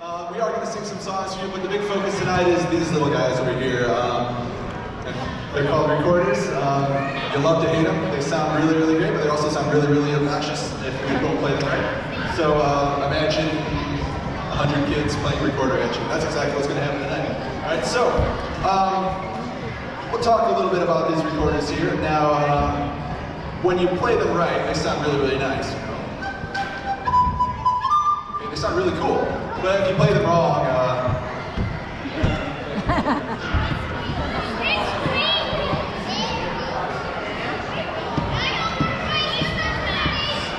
We are going to sing some songs for you, but the big focus tonight is these little guys over here. They're called recorders. You'll love to hate them. They sound really, really great, but they also sound really, really obnoxious if you don't play them right. So imagine 100 kids playing recorder at you. That's exactly what's going to happen tonight. All right, so we'll talk a little bit about these recorders here. Now, when you play them right, they sound really, really nice. You know? Okay, they sound really cool. But if you play them wrong,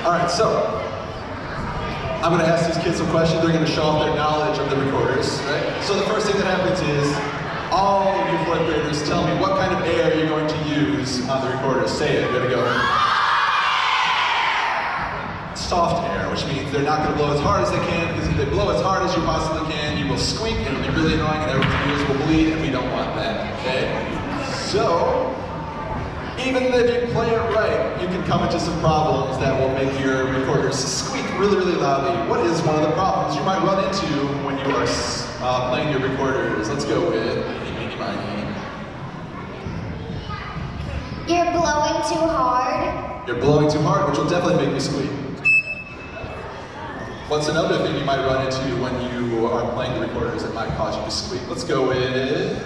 all right, so I'm going to ask these kids some questions. They're going to show off their knowledge of the recorders, right? So the first thing that happens is, all of you fourth graders, tell me what kind of air you're going to use on the recorders. Say it. You're going to go. Soft air, which means they're not going to blow as hard as they can, because if they blow as hard as you possibly can, you will squeak and it'll be really annoying and everyone's ears will bleed, and we don't want that, okay? So, even if you play it right, you can come into some problems that will make your recorders squeak really, really loudly. What is one of the problems you might run into when you are playing your recorders? Let's go with eeny, meeny, miny. You're blowing too hard. You're blowing too hard, which will definitely make you squeak. What's another thing you might run into when you are playing the recorders that might cause you to squeak? Let's go with...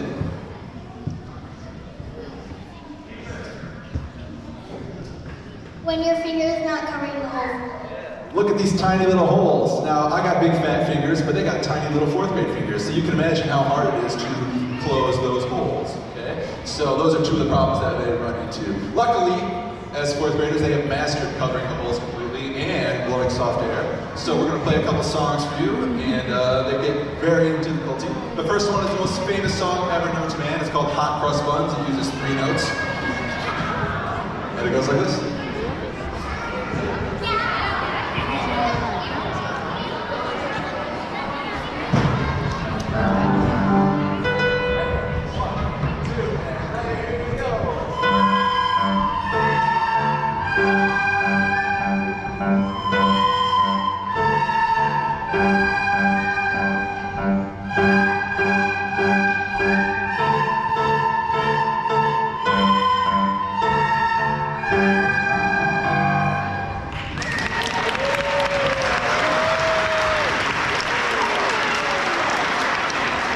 When your finger is not covering the hole. Look at these tiny little holes. Now, I got big fat fingers, but they got tiny little fourth grade fingers, so you can imagine how hard it is to close those holes, okay? So those are two of the problems that they run into. Luckily, as fourth graders, they have mastered covering the holes completely and blowing soft air. So we're going to play a couple songs for you, and they get varying difficulty. The first one is the most famous song ever known to man. It's called Hot Cross Buns. It uses 3 notes. And it goes like this.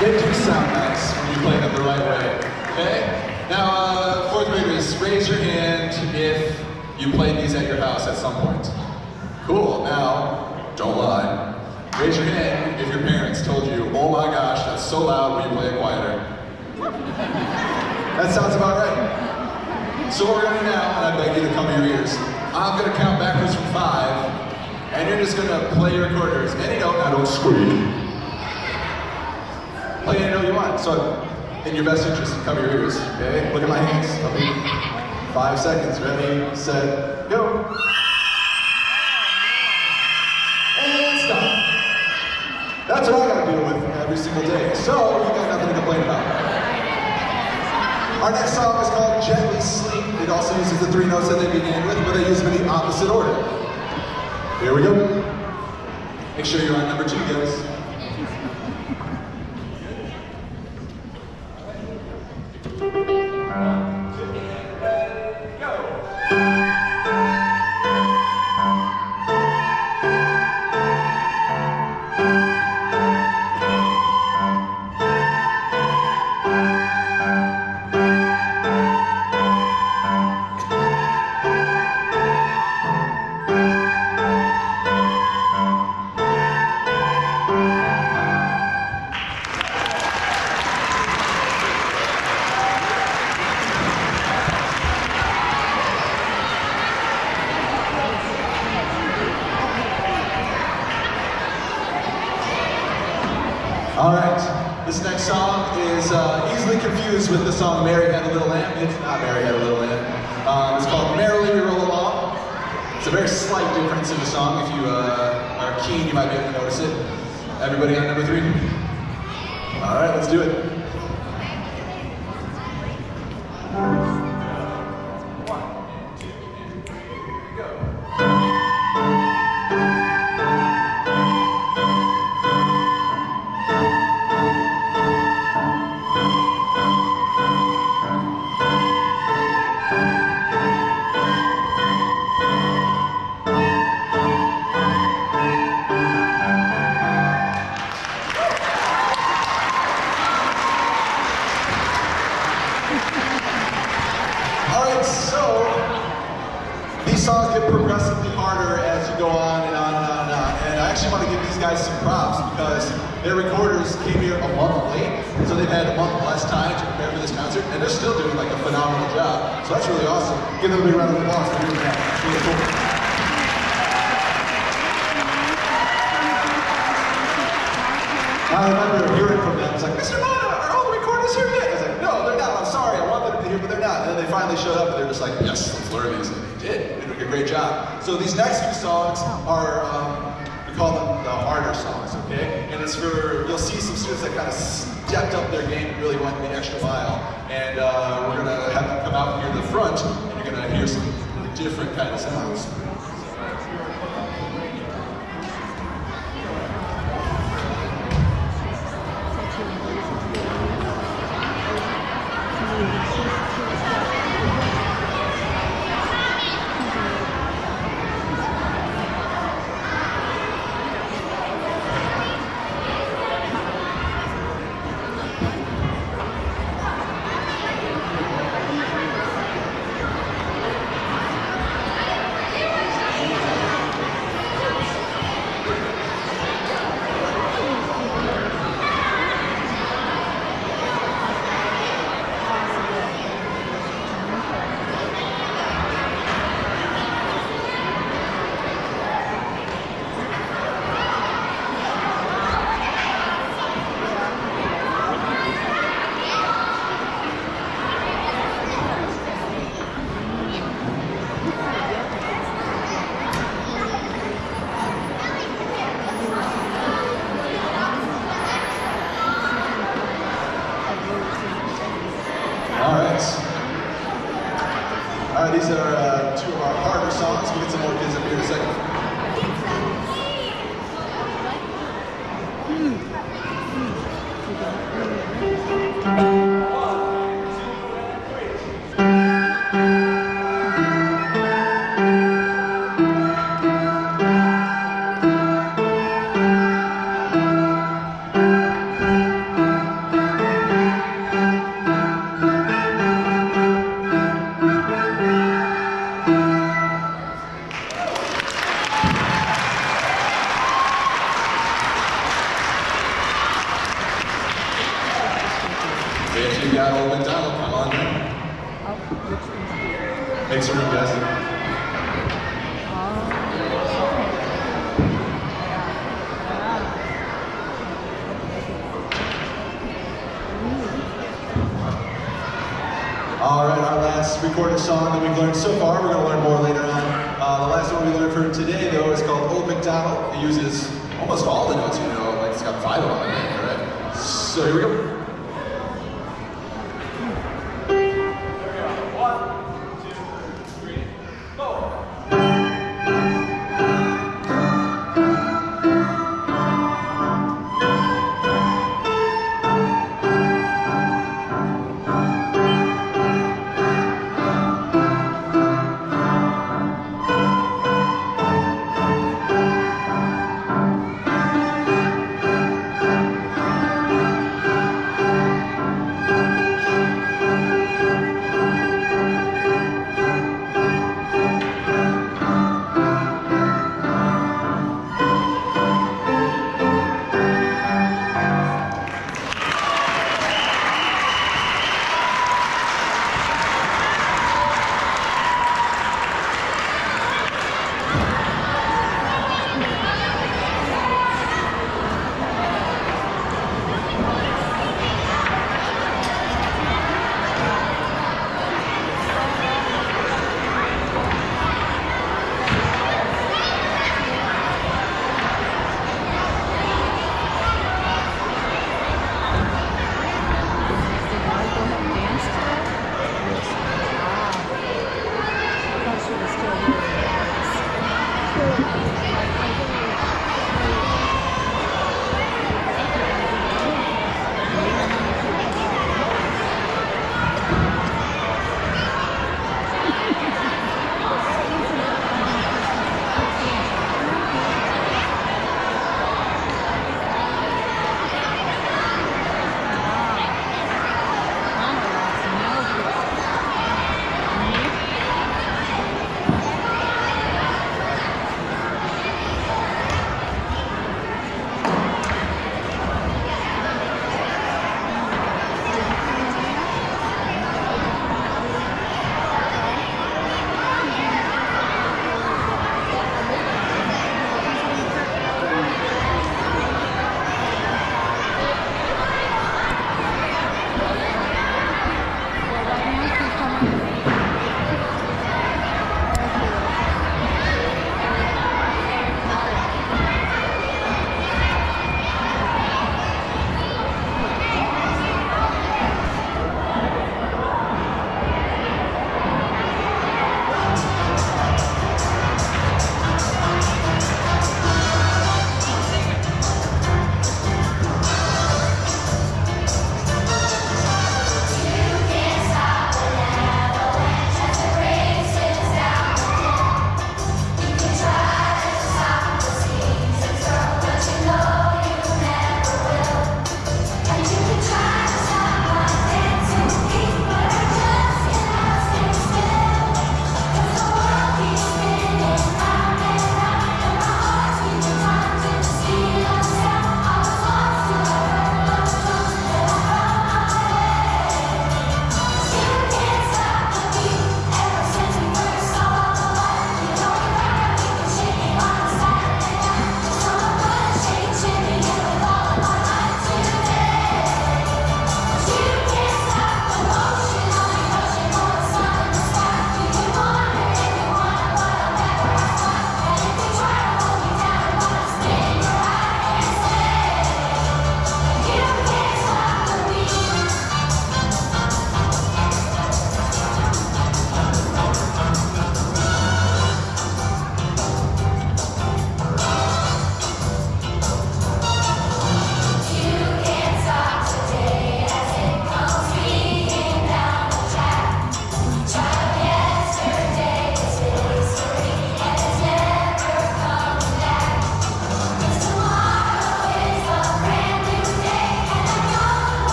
They do sound nice when you play them the right way, okay? Now, fourth graders, raise your hand if you played these at your house at some point. Cool, now, don't lie. Raise your hand if your parents told you, oh my gosh, that's so loud, will you play it quieter? That sounds about right. So what we're gonna do now, and I beg you to cover your ears, I'm gonna count backwards from 5, and you're just gonna play your recorders. Any note, now don't squeak. Play any note you want. So, in your best interest, cover your ears. Okay? Look at my hands. I'll be 5 seconds. Ready, set, go. And stop. That's what I gotta deal with every single day. So, you got nothing to complain about. Our next song is called Gently Sleep. It also uses the 3 notes that they began with, but they use them in the opposite order. Here we go. Make sure you're on number 2, guys. All right, this next song is easily confused with the song Mary Had a Little Lamb. It's not Mary Had a Little Lamb. It's called Merrily We Roll Along. It's a very slight difference in the song. If you are keen, you might be able to notice it. Everybody on number 3? All right, let's do it. props because their recorders came here a month late, so they've had a month less time to prepare for this concert, and they're still doing like a phenomenal job. So that's really awesome. Give them a big round of applause for doing that. It's really cool. I remember hearing from them, it's like, Mr. Mata, are all the recorders here yet? I was like, no, they're not. I'm sorry, I want them to be here, but they're not. And then they finally showed up, and they're just like, yes, let's learn these. And they did. They did a great job. So these next few songs are, we call them the harder songs, okay? And it's for, you'll see some students that kind of stepped up their game and really went the extra mile. And we're going to have them come out here to the front, and you're going to hear some really different kind of sounds. All right, these are two of our harder songs. We'll get some more kids up here in a second. If you got old McDonald, come on down. Make some room, guys. All right, our last recorded song that we've learned so far, we're going to learn more later on. The last one we learned for today, though, is called Old McDonald. It uses almost all the notes, you know, like it's got 5 on it, right? So here we go.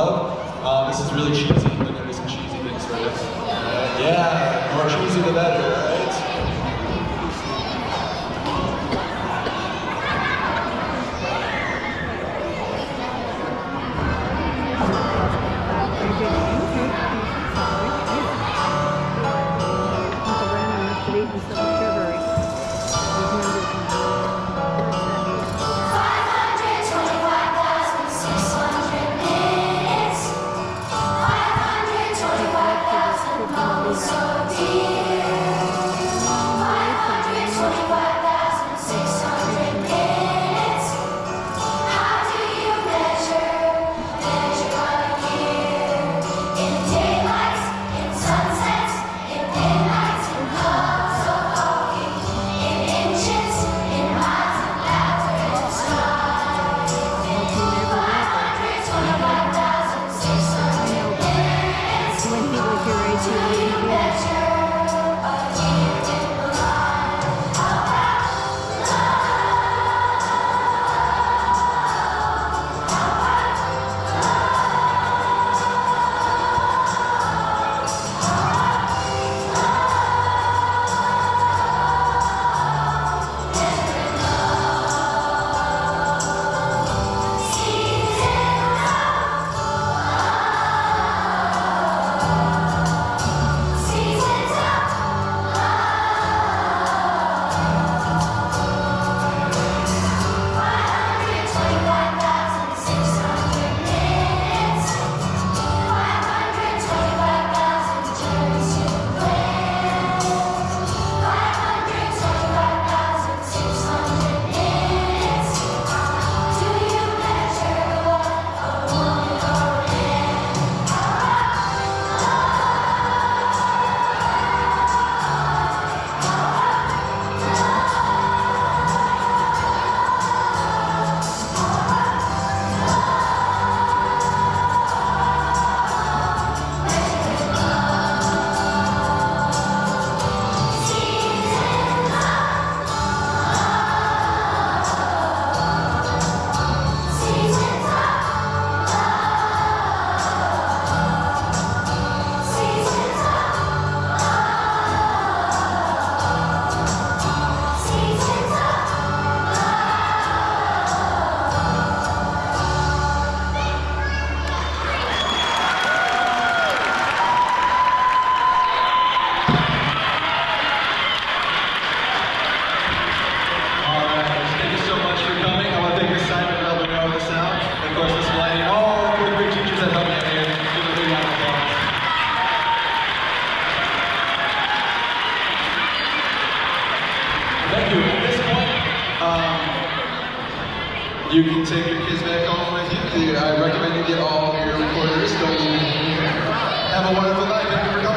love. This is really cheesy. We're gonna do some cheesy things for you. Yeah, the more cheesy the better, right? You can take your kids back home with you. I recommend you get all of your recorders. Don't leave anything here. Have a wonderful night. Thank you for coming.